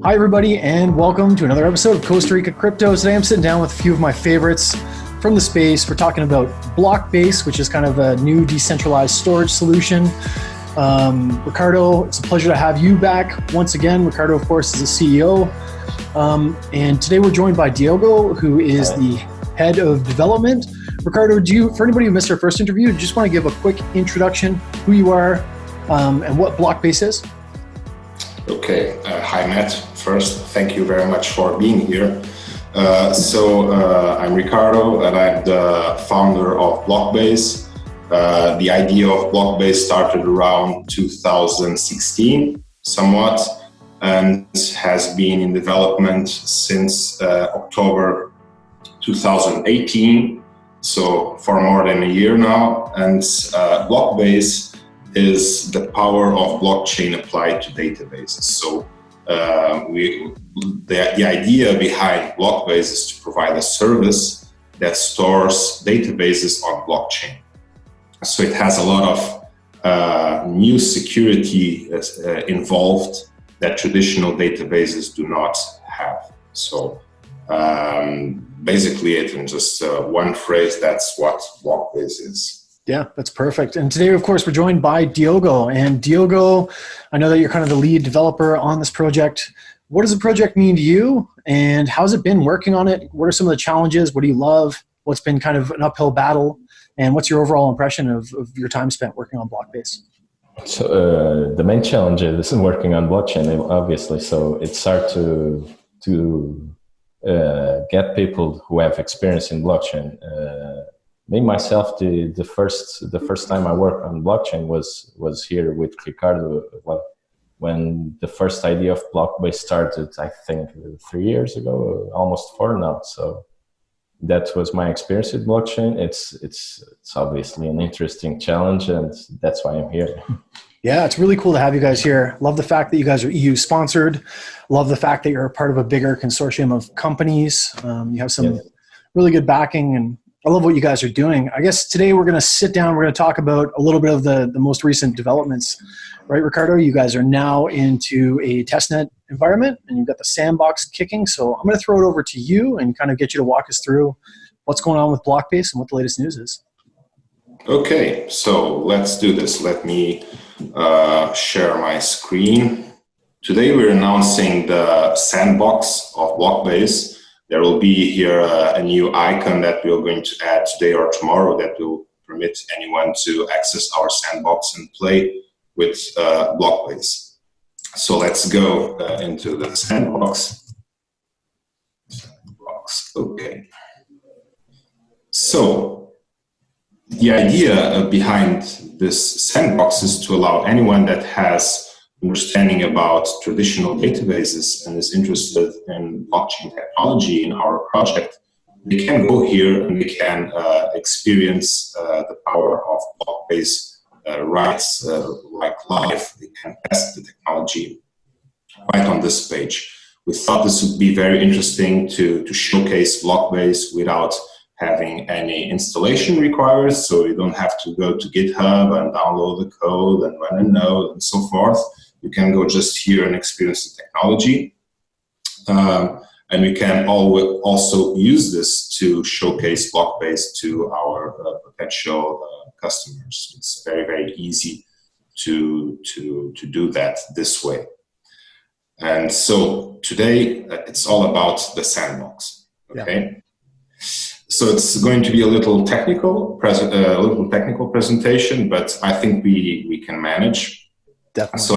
Hi, everybody, and welcome to another episode of Costa Rica Crypto. Today, I'm sitting down with a few of my favorites from the space. We're talking about Blockbase, which is kind of a new decentralized storage solution. Ricardo, it's a pleasure to have you back once again. Ricardo, of course, is the CEO. And today we're joined by Diogo, who is the head of development. Ricardo, for anybody who missed our first interview, do you just want to give a quick introduction, who you are, and what Blockbase is? Okay. Hi, Matt. First, thank you very much for being here. I'm Ricardo, and I'm the founder of Blockbase. The idea of Blockbase started around 2016, somewhat, and has been in development since October 2018, so for more than a year now. And Blockbase is the power of blockchain applied to databases. So the idea behind Blockbase is to provide a service that stores databases on blockchain. So it has a lot of new security involved that traditional databases do not have. So basically, it in just one phrase, that's what Blockbase is. Yeah, that's perfect. And today, of course, we're joined by Diogo. And Diogo, I know that you're kind of the lead developer on this project. What does the project mean to you? And how's it been working on it? What are some of the challenges? What do you love? What's been kind of an uphill battle? And what's your overall impression of your time spent working on Blockbase? So the main challenge is working on blockchain, obviously. So it's hard to get people who have experience in blockchain. Me myself, the first time I worked on blockchain was here with Ricardo. When the first idea of Blockbase started, I think 3 years ago, almost 4 now. So that was my experience with blockchain. It's obviously an interesting challenge, and that's why I'm here. Yeah, it's really cool to have you guys here. Love the fact that you guys are EU sponsored. Love the fact that you're a part of a bigger consortium of companies. You have some really good backing, and I love what you guys are doing. I guess today we're going to sit down. We're going to talk about a little bit of the most recent developments. Right, Ricardo? You guys are now into a testnet environment, and you've got the sandbox kicking. So I'm going to throw it over to you and kind of get you to walk us through what's going on with Blockbase and what the latest news is. Okay, so let's do this. Let me share my screen. Today we're announcing the sandbox of Blockbase. There will be here a new icon that we're going to add today or tomorrow that will permit anyone to access our sandbox and play with Blockbase. So let's go into the sandbox. Okay. So the idea behind this sandbox is to allow anyone that has understanding about traditional databases and is interested in blockchain technology in our project, they can go here and they can experience the power of Blockbase rights like live. They can test the technology right on this page. We thought this would be very interesting to showcase Blockbase without having any installation required, so you don't have to go to GitHub and download the code and run a node and so forth. You can go just here and experience the technology. And we can also use this to showcase Blockbase to our potential customers. It's very, very easy to do that this way. And so today it's all about the sandbox. Okay. Yeah. So it's going to be a little technical presentation, but I think we can manage. Definitely. So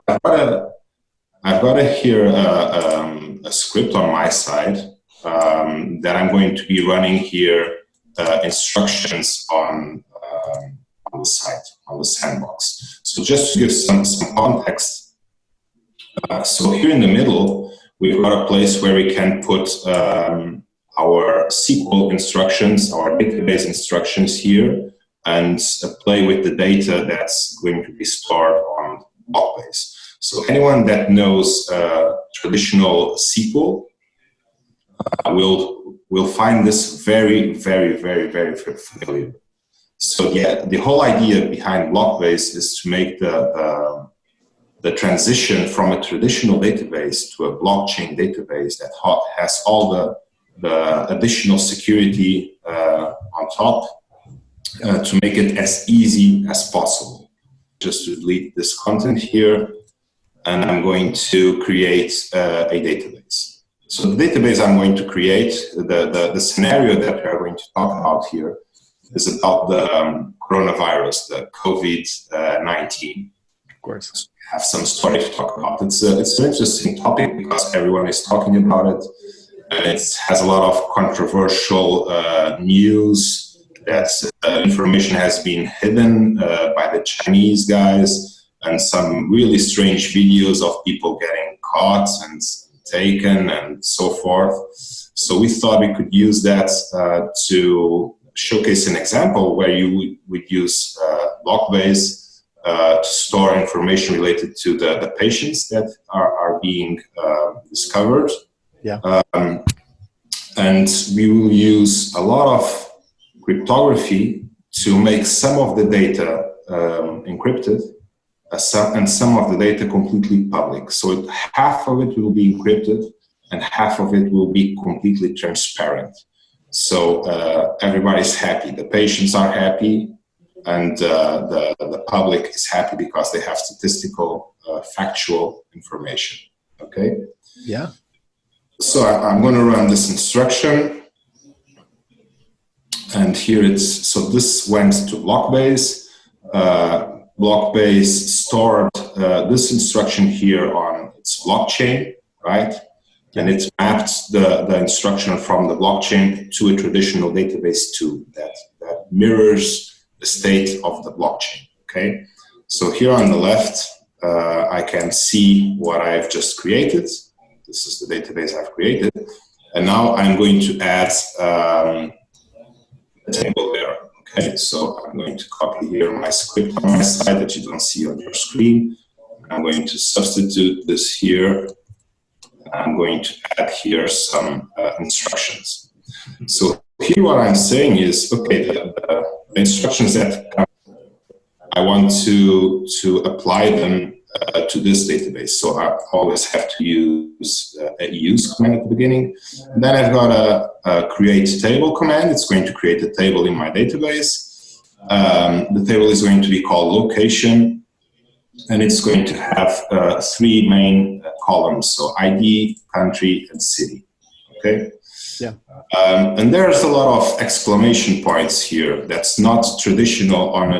I've got here a script on my side that I'm going to be running here instructions on the site, on the sandbox. So just to give some context, so here in the middle, we've got a place where we can put our SQL instructions, our database instructions here, and play with the data that's going to be stored on Blockbase. So anyone that knows traditional SQL will find this very, very, very, very familiar. So yeah, the whole idea behind Blockbase is to make the the transition from a traditional database to a blockchain database that has all the additional security on top to make it as easy as possible. Just to delete this content here, and I'm going to create a database. So the database I'm going to create, the scenario that we're going to talk about here is about the coronavirus, the COVID-19. Of course. So we have some story to talk about. It's an interesting topic because everyone is talking about it. It has a lot of controversial news. That information has been hidden by the Chinese guys, and some really strange videos of people getting caught and taken and so forth. So we thought we could use that to showcase an example where you would use blockbase to store information related to the patients that are being discovered. Yeah. And we will use a lot of cryptography to make some of the data encrypted and some of the data completely public. So half of it will be encrypted and half of it will be completely transparent. So everybody's happy. The patients are happy, and the public is happy because they have statistical, factual information. Okay? Yeah. So I'm going to run this instruction. And here so this went to blockbase. Blockbase stored this instruction here on its blockchain, right? And it mapped the instruction from the blockchain to a traditional database too that mirrors the state of the blockchain, okay? So here on the left, I can see what I've just created. This is the database I've created. And now I'm going to add a table there. Okay, so I'm going to copy here my script on my side that you don't see on your screen. I'm going to substitute this here. I'm going to add here some instructions. So here what I'm saying is, okay, the instructions that I want to apply them to this database. So I always have to use a use command at the beginning. And then I've got a create table command. It's going to create a table in my database. The table is going to be called location, and it's going to have 3 main columns. So ID, country, and city. Okay. Yeah. And there's a lot of exclamation points here. That's not traditional on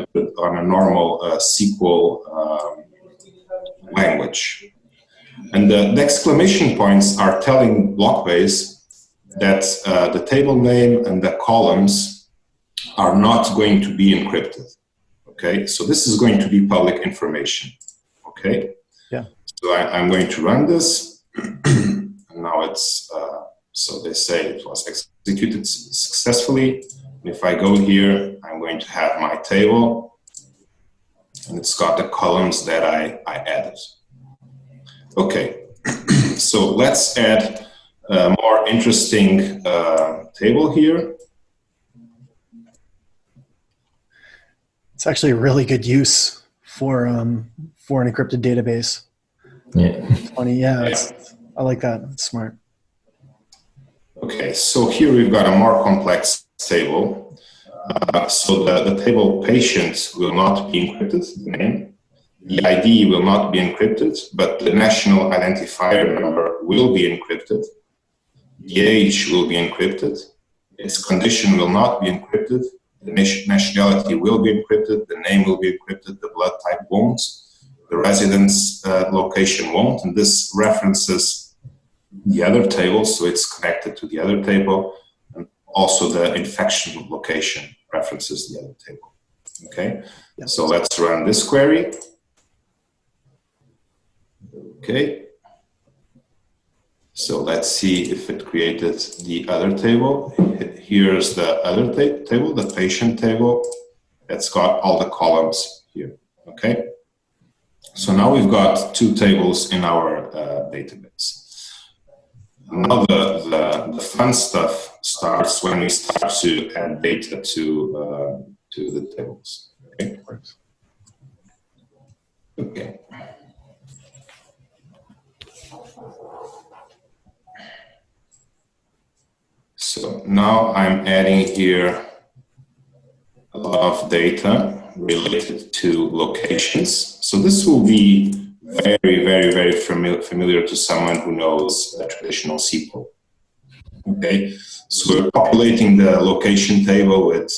a normal SQL language. And the exclamation points are telling blockbase that the table name and the columns are not going to be encrypted. Okay, so this is going to be public information. Okay. Yeah. So I'm going to run this. And now it's so they say it was executed successfully. And if I go here, I'm going to have my table, and it's got the columns that I added. Okay, so let's add a more interesting table here. It's actually a really good use for an encrypted database. Yeah. It's funny, yeah. I like that. It's smart. Okay, so here we've got a more complex table. So the table patient will not be encrypted, the name. The ID will not be encrypted, but the national identifier number will be encrypted. The age will be encrypted. Its condition will not be encrypted. The nationality will be encrypted. The name will be encrypted. The blood type won't. The residence location won't. And this references the other table, so it's connected to the other table. And also the infection location references the other table. Okay, yeah. So let's run this query. Okay, so let's see if it created the other table. Here's the other table, the patient table. That's got all the columns here. Okay, so now we've got 2 tables in our database. Now the fun stuff starts when we start to add data to the tables. Okay. Okay. now I'm adding here a lot of data related to locations. So this will be very familiar to someone who knows a traditional SQL. Okay, so we're populating the location table with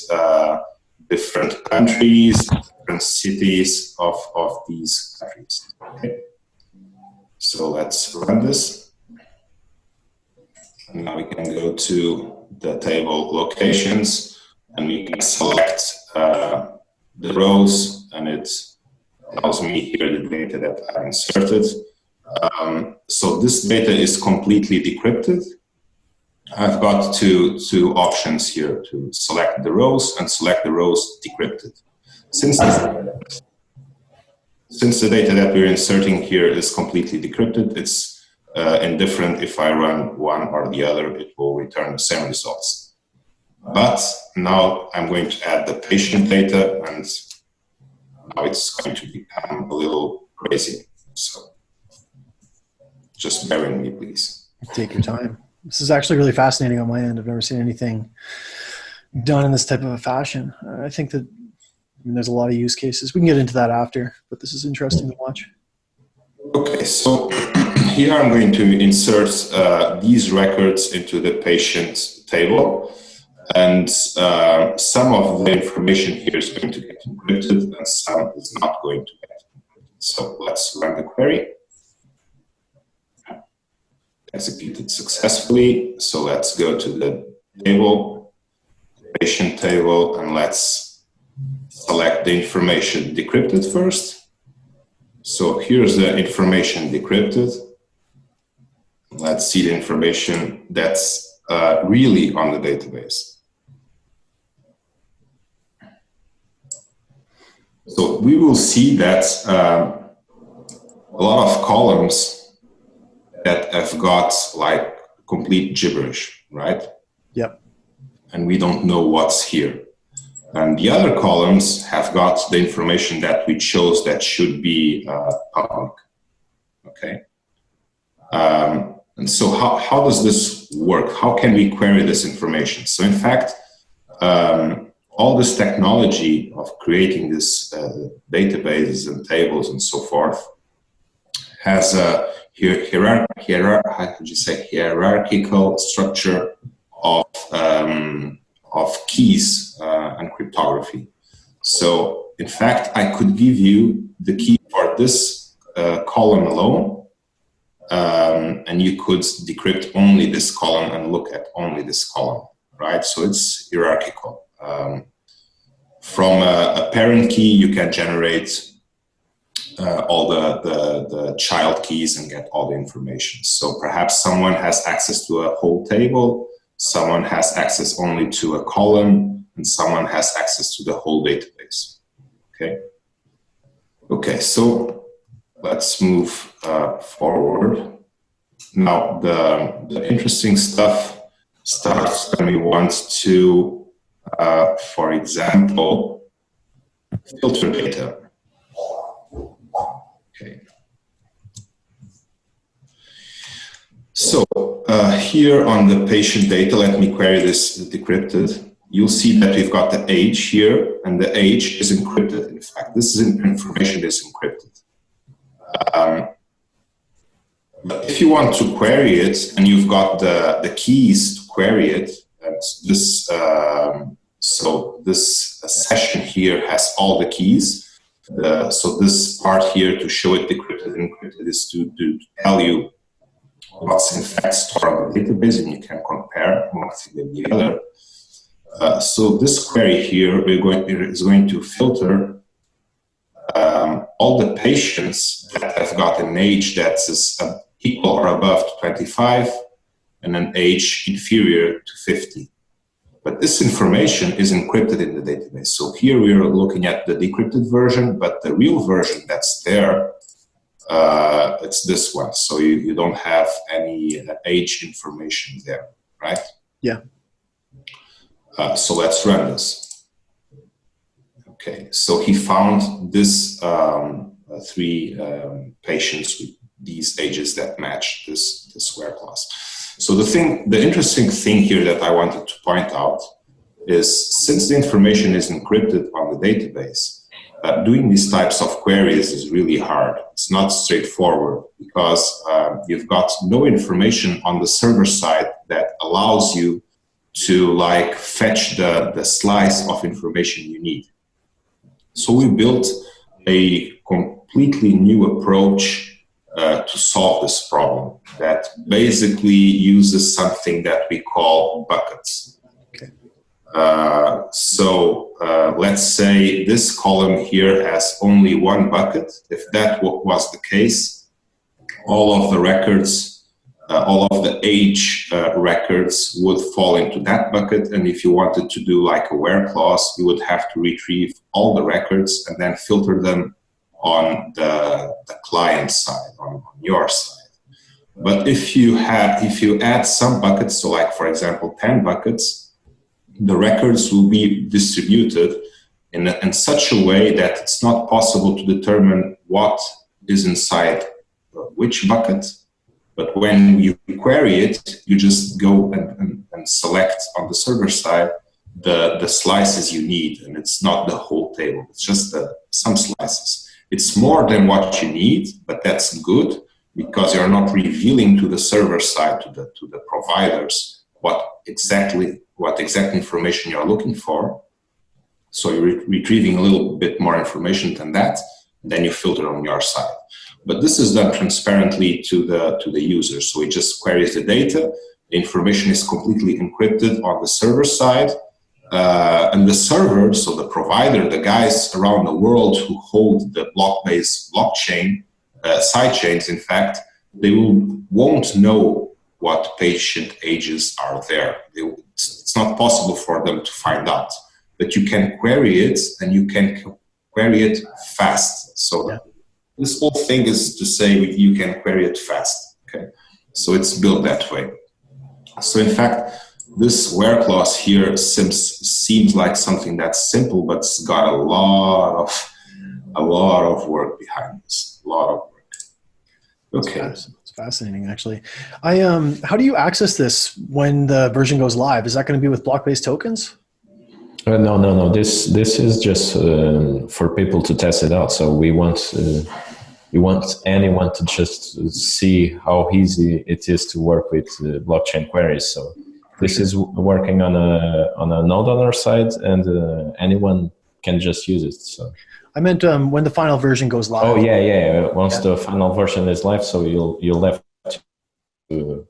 different countries, different cities of these countries. Okay, so let's run this. And now we can go to the table locations, and we can select the rows, and it tells me here the data that I inserted. So this data is completely decrypted. I've got two options here to select the rows and select the rows decrypted. Since the data that we're inserting here is completely decrypted, it's indifferent if I run one or the other, it will return the same results. But now I'm going to add the patient data, and now it's going to become a little crazy. So just bear with me, please. Take your time. This is actually really fascinating on my end. I've never seen anything done in this type of a fashion. I think that there's a lot of use cases. We can get into that after, but this is interesting to watch. Okay, so here I'm going to insert these records into the patient table, and some of the information here is going to get encrypted and some is not going to get encrypted. So let's run the query. Executed successfully. So let's go to the table, patient table, and let's select the information decrypted first. So here's the information decrypted. Let's see the information that's really on the database. So we will see that a lot of columns that have got like complete gibberish, right? Yep. And we don't know what's here. And the other columns have got the information that we chose that should be public, okay? And so how does this work? How can we query this information? So in fact, all this technology of creating this databases and tables and so forth has a hierarchical structure of keys and cryptography. So in fact, I could give you the key for this column alone, and you could decrypt only this column and look at only this column, right? So it's hierarchical. From a parent key, you can generate all the child keys and get all the information. So perhaps someone has access to a whole table, someone has access only to a column, and someone has access to the whole database. Okay. Okay, so let's move forward. Now the interesting stuff starts when we want to, for example, filter data. Okay. So here on the patient data, let me query this decrypted. You'll see that we've got the age here, and the age is encrypted. In fact, this is information that is encrypted. But if you want to query it, and you've got the keys to query it, and this so this session here has all the keys. So this part here to show it decrypted and encrypted is to tell you what's in fact stored on the database, and you can compare one thing with the other. So this query here is going to filter all the patients that have got an age that is equal or above to 25 and an age inferior to 50. But this information is encrypted in the database. So here we are looking at the decrypted version, but the real version that's there, it's this one. So you don't have any age information there, right? Yeah. So let's run this. Okay, so he found this 3 patients with these ages that match this square class. So the interesting thing here that I wanted to point out is, since the information is encrypted on the database, doing these types of queries is really hard. It's not straightforward because you've got no information on the server side that allows you to like fetch the slice of information you need. So we built a completely new approach to solve this problem that basically uses something that we call buckets. Okay. Let's say this column here has only one bucket. If that was the case, all of the records, all of the age records would fall into that bucket. And if you wanted to do like a where clause, you would have to retrieve all the records and then filter them on the client side, on your side. But if you add some buckets, so like for example 10 buckets, the records will be distributed in such a way that it's not possible to determine what is inside which bucket. But when you query it, you just go and select on the server side the slices you need, and it's not the whole table. It's just some slices. It's more than what you need, but that's good because you're not revealing to the server side, to the providers, what exact information you're looking for. So you're retrieving a little bit more information than that, and then you filter on your side. But this is done transparently to the user. So it just queries the data. The information is completely encrypted on the server side. And the server, so the provider, the guys around the world who hold the block-based blockchain, sidechains, in fact, they won't know what patient ages are there. It's not possible for them to find out. But you can query it, and you can query it fast. So yeah. This whole thing is to say you can query it fast. Okay, so it's built that way. So in fact, this where clause here seems like something that's simple, but it's got a lot of work behind this. A lot of work. Okay. It's fascinating, actually. How do you access this when the version goes live? Is that going to be with block-based tokens? No. This is just for people to test it out. So we want anyone to just see how easy it is to work with blockchain queries. So this is working on a node on our side, and anyone can just use it. So I meant when the final version goes live. Oh yeah. Once the final version is live, so you'll have to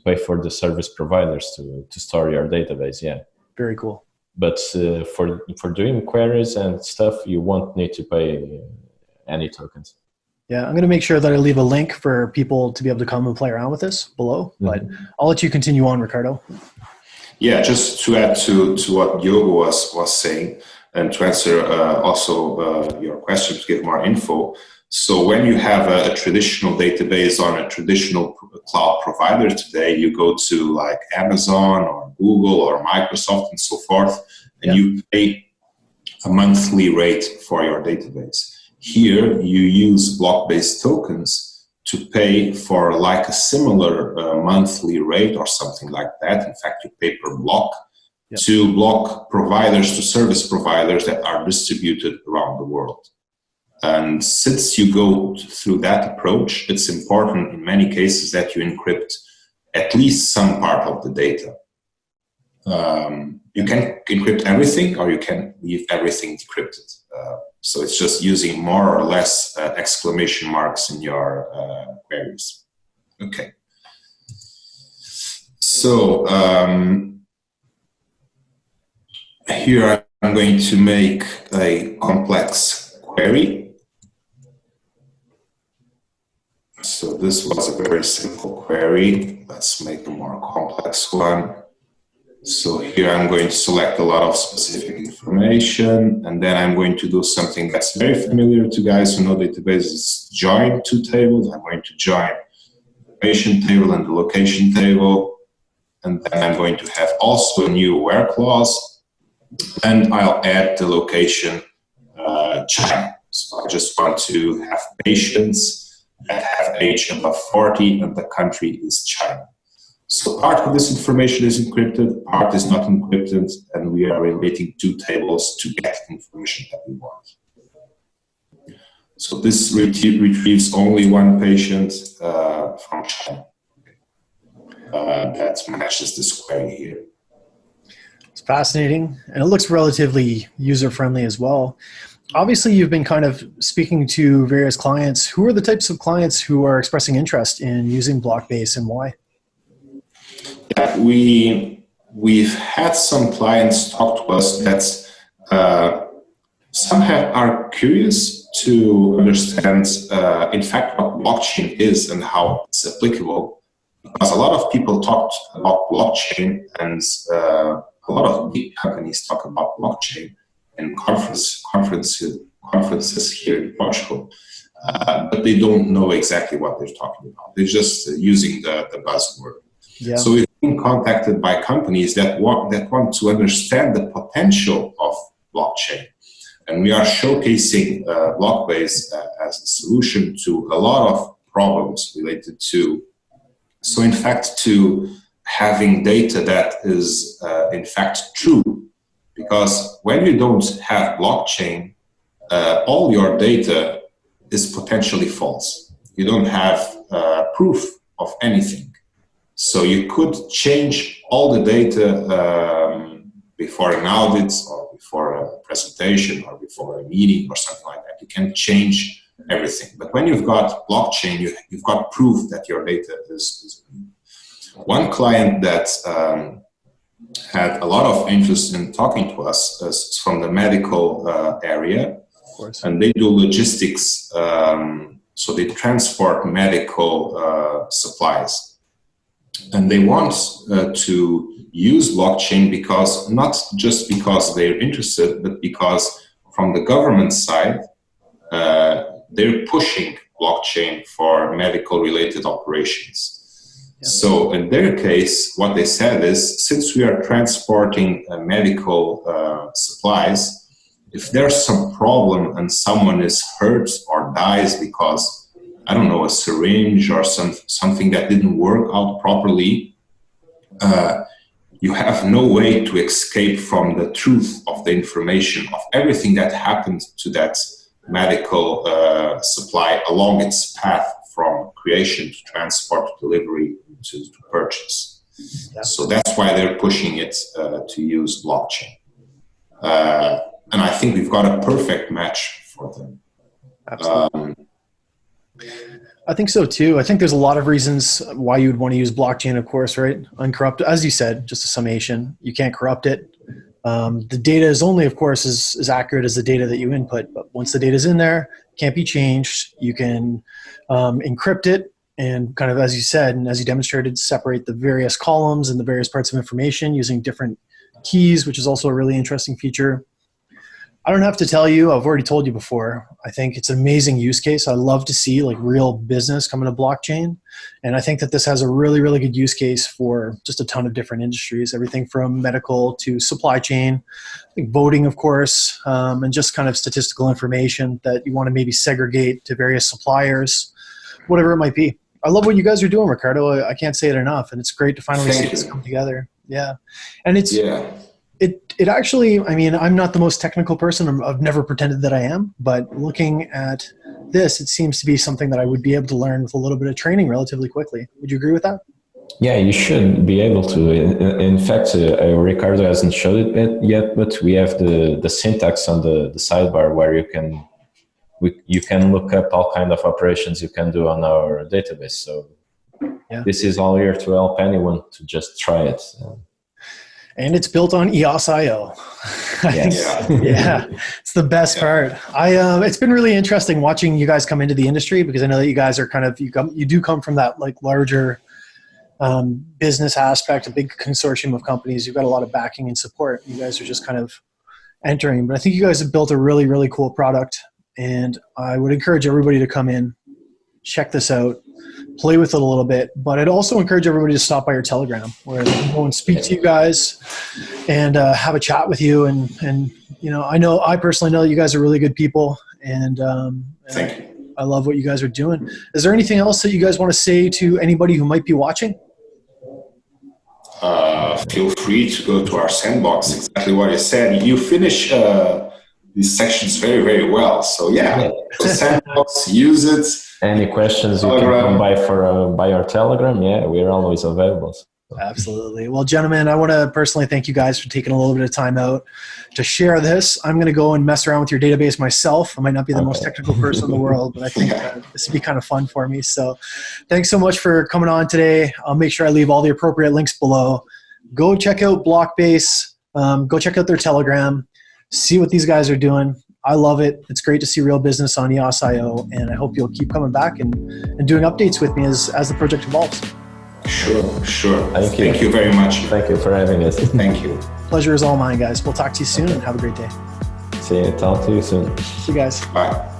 pay for the service providers to store your database. Yeah. Very cool. But for doing queries and stuff, you won't need to pay any tokens. Yeah, I'm going to make sure that I leave a link for people to be able to come and play around with this below. Mm-hmm. But I'll let you continue on, Ricardo. Yeah, just to add to what Diogo was saying, and to answer also your question, to give more info. So when you have a traditional database on a traditional cloud provider today, you go to like Amazon or Google or Microsoft and so forth, and you pay a monthly rate for your database. Here, you use block-based tokens to pay for like a similar monthly rate or something like that. In fact, you pay per block to block providers, to service providers that are distributed around the world. And since you go through that approach, it's important in many cases that you encrypt at least some part of the data. You can encrypt everything, or you can leave everything decrypted. So it's just using more or less exclamation marks in your queries. Okay. So here I'm going to make a complex query. So this was a very simple query. Let's make a more complex one. So here I'm going to select a lot of specific information, and then I'm going to do something that's very familiar to guys who know databases. Join two tables. I'm going to join the patient table and the location table, and then I'm going to have also a new where clause, and I'll add the location China. So I just want to have patients that have age above 40, and the country is China. So part of this information is encrypted, part is not encrypted, and we are relating two tables to get the information that we want. So this retrieves only one patient from China that matches this query here. It's fascinating, and it looks relatively user-friendly as well. Obviously, you've been kind of speaking to various clients. Who are the types of clients who are expressing interest in using Blockbase, and why? Yeah, we've had some clients talk to us that some are curious to understand, in fact, what blockchain is and how it's applicable. Because a lot of people talked about blockchain, and a lot of big companies talk about blockchain in conferences here in Portugal, but they don't know exactly what they're talking about. They're just using the buzzword. Yeah. So we've been contacted by companies that want to understand the potential of blockchain. And we are showcasing Blockbase as a solution to a lot of problems related to, so in fact, to having data that is in fact true. Because when you don't have blockchain, all your data is potentially false. You don't have proof of anything. So you could change all the data before an audit or before a presentation or before a meeting or something like that. You can change everything. But when you've got blockchain, you've got proof that your data is real. One client that had a lot of interest in talking to us is from the medical area, of course. And they do logistics, so they transport medical supplies. And they want to use blockchain because, not just because they're interested, but because from the government side, they're pushing blockchain for medical related operations. Yeah. So in their case, what they said is, since we are transporting medical supplies, if there's some problem and someone is hurt or dies because, I don't know, a syringe or something that didn't work out properly, you have no way to escape from the truth of the information of everything that happened to that medical supply along its path from creation to transport to delivery to purchase. Yeah. So that's why they're pushing it to use blockchain. And I think we've got a perfect match for them. Absolutely. I think so too. I think there's a lot of reasons why you would want to use blockchain, of course, right? Uncorrupted, as you said, just a summation. You can't corrupt it. The data is only, of course, as accurate as the data that you input. But once the data is in there, it can't be changed. You can encrypt it and kind of, as you said, and as you demonstrated, separate the various columns and the various parts of information using different keys, which is also a really interesting feature. I don't have to tell you, I've already told you before, I think it's an amazing use case. I love to see like real business come into blockchain. And I think that this has a really, really good use case for just a ton of different industries, everything from medical to supply chain, I think voting, of course, and just kind of statistical information that you want to maybe segregate to various suppliers, whatever it might be. I love what you guys are doing, Ricardo. I can't say it enough. And it's great to finally see this come together. Yeah. And it's... Yeah. It actually, I mean, I'm not the most technical person. I've never pretended that I am, but looking at this, it seems to be something that I would be able to learn with a little bit of training relatively quickly. Would you agree with that? Yeah, you should be able to. In fact, Ricardo hasn't showed it yet, but we have the syntax on the sidebar where you can look up all kind of operations you can do on our database. So yeah. This is all here to help anyone to just try it. And it's built on EOSIO. Yes. Yeah, it's the best part. It's been really interesting watching you guys come into the industry, because I know that you guys are kind of, you do come from that like larger business aspect, a big consortium of companies. You've got a lot of backing and support. You guys are just kind of entering, but I think you guys have built a really, really cool product, and I would encourage everybody to come in, check this out, play with it a little bit, but I'd also encourage everybody to stop by your Telegram, where they can go and speak to you guys and have a chat with you. And you know, I personally know that you guys are really good people, and thank you. I love what you guys are doing. Is there anything else that you guys want to say to anybody who might be watching? feel free to go to our sandbox. Exactly what I said. You finish these sections very, very well. So yeah. So sandbox, use it. Any questions, you can come by our Telegram. Yeah, we're always available. Absolutely. Well, gentlemen, I want to personally thank you guys for taking a little bit of time out to share this. I'm going to go and mess around with your database myself. I might not be the most technical person in the world, but I think this would be kind of fun for me. So thanks so much for coming on today. I'll make sure I leave all the appropriate links below. Go check out Blockbase. Go check out their Telegram. See what these guys are doing. I love it. It's great to see real business on EOSIO, and I hope you'll keep coming back and doing updates with me as the project evolves. Sure. Thank you very much. Thank you for having us. Thank you. Pleasure is all mine, guys. We'll talk to you soon and have a great day. See you. Talk to you soon. See you guys. Bye.